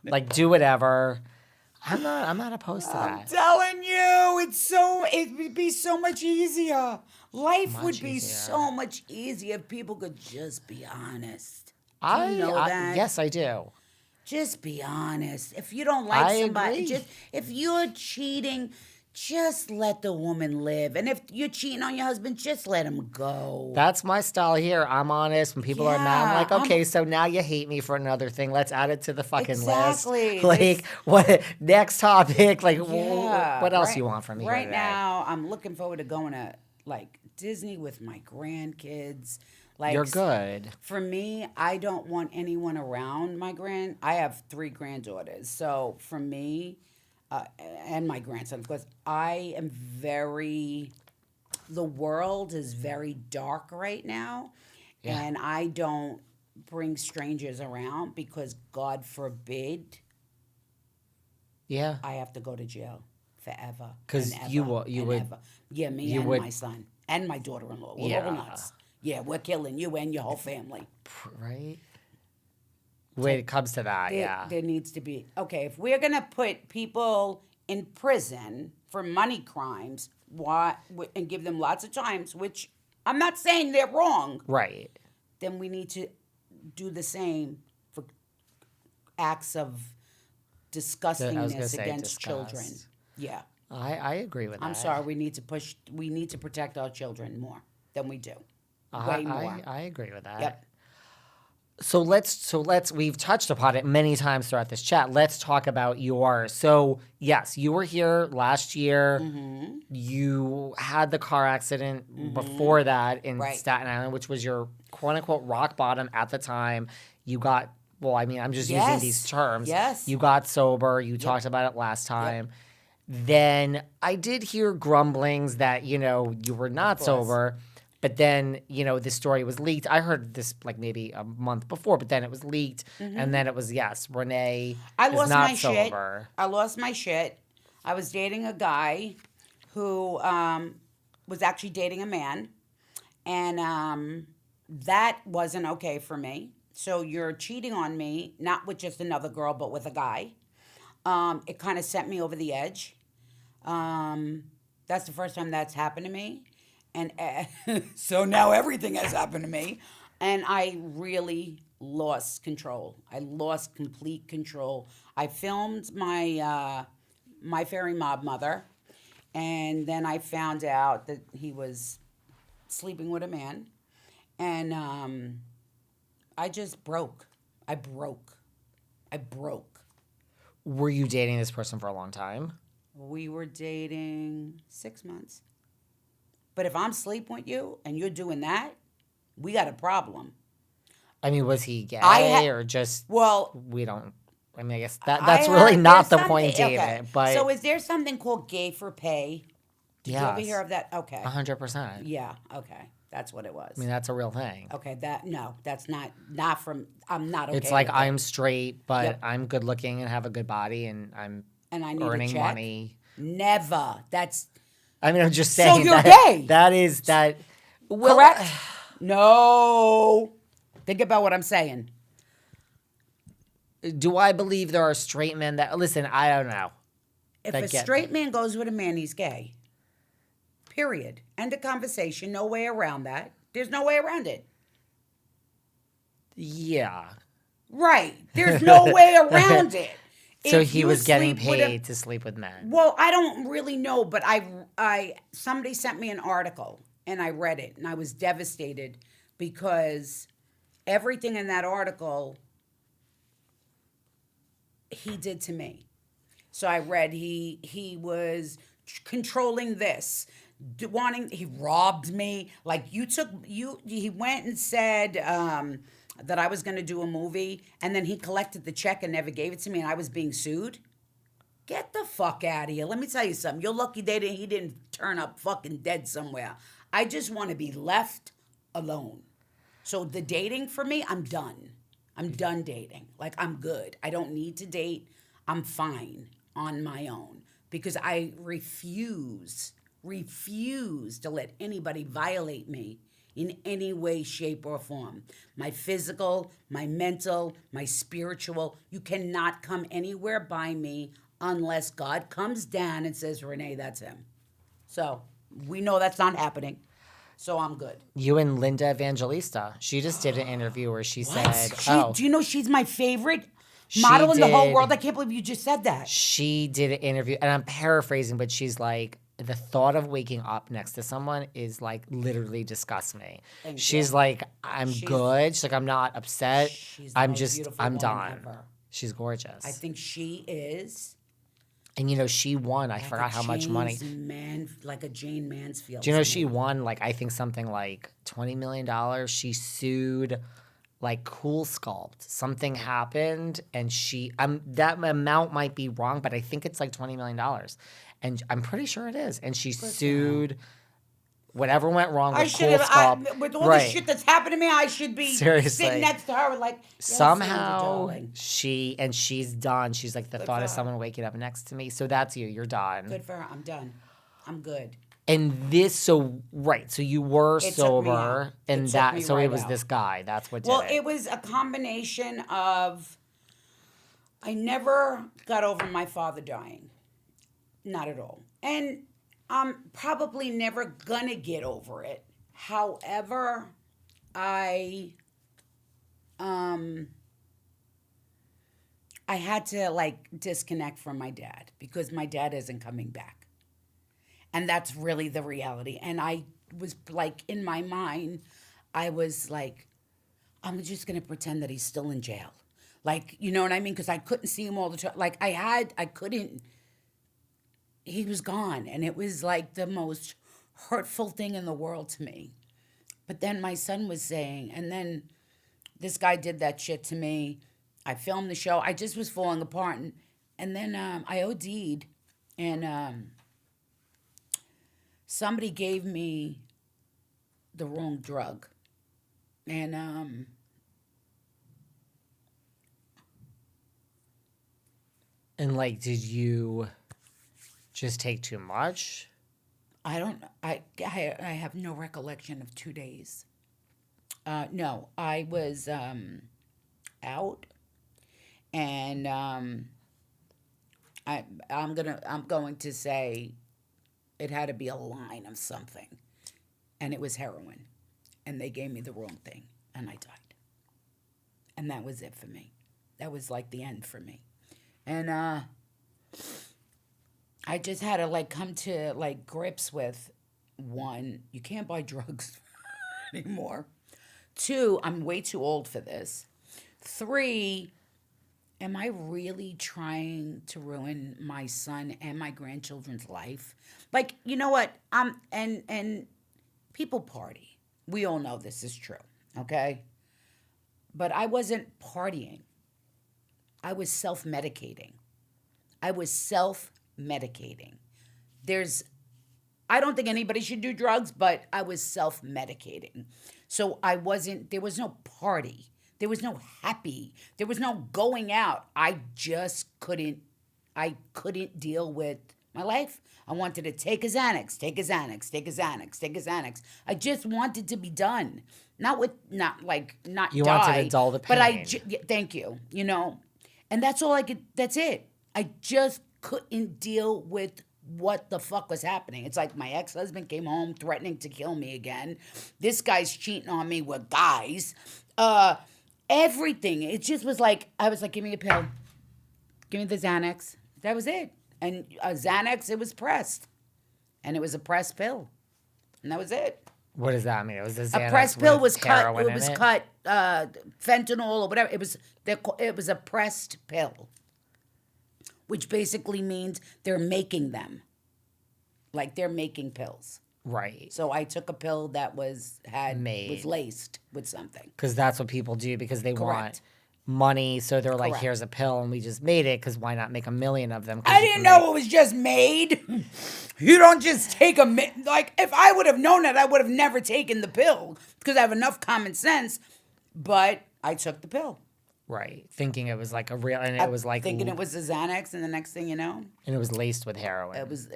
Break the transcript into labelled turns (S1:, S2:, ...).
S1: Like, do whatever. I'm not opposed to that.
S2: I'm telling you, it would be so much easier. Life would be so much easier if people could just be honest. Do you know that?
S1: Yes, I do.
S2: Just be honest. If you don't like somebody, if you're cheating, just let the woman live. And if you're cheating on your husband, just let him go.
S1: That's my style here. I'm honest. When people are mad, I'm like, okay, so now you hate me for another thing. Let's add it to the fucking list. Like, what next topic? Like, what else you want from me?
S2: Right now, I'm looking forward to going to like Disney with my grandkids. Like,
S1: you're good.
S2: For me, I don't want anyone around I have 3 granddaughters. So for me, and my grandson, because I am the world is very dark right now. Yeah. And I don't bring strangers around because God forbid I have to go to jail forever. Because you would. Yeah, me and my son and my daughter-in-law. We're all nuts. Yeah, we're killing you and your whole family.
S1: Right? When it comes to that,
S2: there needs to be... Okay, if we're going to put people in prison for money crimes and give them lots of times, which I'm not saying they're wrong.
S1: Right.
S2: Then we need to do the same for acts of disgustingness against children. Yeah.
S1: I agree with that.
S2: I'm sorry, we need to protect our children more than we do. Way more.
S1: I agree with that.
S2: Yep.
S1: So let's we've touched upon it many times throughout this chat. Let's talk about so yes, you were here last year. Mm-hmm. You had the car accident before that in Staten Island, which was your quote unquote rock bottom at the time. You got I'm just using these terms.
S2: Yes.
S1: You got sober, you talked about it last time. Yep. Then I did hear grumblings that, you were not sober. But then, this story was leaked. I heard this like maybe a month before, but then it was leaked. Mm-hmm. And then it was, Renee is not sober.
S2: I lost my shit. I was dating a guy who was actually dating a man. And that wasn't okay for me. So you're cheating on me, not with just another girl, but with a guy. It kind of sent me over the edge. That's the first time that's happened to me. And so now everything has happened to me. And I really lost control. I lost complete control. I filmed my fairy mob mother. And then I found out that he was sleeping with a man. And I just broke. I broke.
S1: Were you dating this person for a long time?
S2: We were dating 6 months. But if I'm sleeping with you and you're doing that, we got a problem.
S1: I mean, was he gay or just...
S2: Well...
S1: We don't... I mean, I guess that's really not the point, David.
S2: Okay.
S1: But,
S2: so is there something called gay for pay? Did you ever hear of that? Okay.
S1: 100%.
S2: Yeah, okay. That's what it was.
S1: I mean, that's a real thing.
S2: Okay, that's not from... I'm not okay.
S1: It's like I'm straight, but I'm good looking and have a good body and I'm earning money.
S2: Never. That's...
S1: I mean, I'm just saying.
S2: So you're gay.
S1: That is that.
S2: Well, correct? No. Think about what I'm saying.
S1: Do I believe there are straight men that... Listen, I don't know.
S2: If a straight man goes with a man, he's gay. Period. End of conversation. No way around that. There's no way around it.
S1: Yeah.
S2: Right. There's no way around it.
S1: So he was getting paid to sleep with men.
S2: Well, I don't really know, but somebody sent me an article and I read it and I was devastated because everything in that article he did to me. So I read he was controlling this, he robbed me. Like he went and said that I was going to do a movie, and then he collected the check and never gave it to me, and I was being sued. Get the fuck out of here. Let me tell you something. You're lucky he didn't turn up fucking dead somewhere. I just want to be left alone. So the dating for me, I'm done. I'm done dating. Like, I'm good. I don't need to date. I'm fine on my own because I refuse to let anybody violate me in any way, shape, or form. My physical, my mental, my spiritual. You cannot come anywhere by me unless God comes down and says, Renee, that's him. So we know that's not happening. So I'm good.
S1: You and Linda Evangelista. She just did an interview where she said,
S2: Do you know she's my favorite model in the whole world? I can't believe you just said that.
S1: She did an interview, and I'm paraphrasing, but she's like, the thought of waking up next to someone is like literally disgusts me. She's like, I'm good. She's like, I'm not upset. I'm done. Ever. She's gorgeous.
S2: I think she is.
S1: And, you know, she won. I forgot how much money.
S2: Like a Jane Mansfield.
S1: Do you know she won, like, I think something like $20 million? She sued, like, Cool Sculpt. Something happened, and that amount might be wrong, but I think it's like $20 million. And I'm pretty sure it is. And she sued whatever went wrong with Cool Sculpt.
S2: With all the shit that's happened to me, I should be sitting next to her like,
S1: somehow she's done. She's like, the thought of someone waking up next to me. So that's you. You're done.
S2: Good for her. I'm done. I'm good.
S1: And so you were sober, and it was this guy. That's what did it.
S2: Well, it was a combination of, I never got over my father dying. Not at all. And I'm probably never gonna get over it. However, I had to like disconnect from my dad because my dad isn't coming back. And that's really the reality. And I was like, in my mind, I was like, I'm just gonna pretend that he's still in jail. Like, you know what I mean? Because I couldn't see him all the time. Like he was gone, and it was like the most hurtful thing in the world to me. But then my son was saying, and then this guy did that shit to me. I filmed the show. I just was falling apart, and then I OD'd, and somebody gave me the wrong drug, and
S1: like, did you just take too much?
S2: I don't know. I have no recollection of 2 days. No, I was out, and I'm going to say it had to be a line of something, and it was heroin, and they gave me the wrong thing, and I died, and that was it for me. That was like the end for me, and I just had to like come to like grips with, 1, you can't buy drugs anymore. 2, I'm way too old for this. 3, am I really trying to ruin my son and my grandchildren's life? Like, you know what? And people party. We all know this is true, okay? But I wasn't partying. I was self-medicating. I don't think anybody should do drugs, but I was self-medicating. So there was no party. There was no happy. There was no going out. I just couldn't deal with my life. I wanted to take a Xanax. I just wanted to be done. Not
S1: You
S2: die,
S1: wanted to dull the pain.
S2: But thank you, you know. And that's all that's it. I just couldn't deal with what the fuck was happening. It's like my ex-husband came home threatening to kill me again. This guy's cheating on me with guys. Everything. It just was like, I was like, give me a pill. Give me the Xanax. That was it. And Xanax, it was pressed. And it was a pressed pill. And that was it.
S1: What does that mean? It was a Xanax
S2: pressed pill was cut.
S1: It was
S2: cut fentanyl or whatever. It was a pressed pill, which basically means they're making them. Like they're making pills.
S1: Right.
S2: So I took a pill that was laced with something.
S1: Because that's what people do, because they want money. So they're like, here's a pill, and we just made it, because why not make 1 million of them?
S2: I didn't know it was just made. You don't just take like, if I would have known that, I would have never taken the pill, because I have enough common sense. But I took the pill.
S1: Right. Thinking it was like a real, and it was like...
S2: Thinking it was a Xanax, and the next thing you know...
S1: And it was laced with heroin.
S2: It was...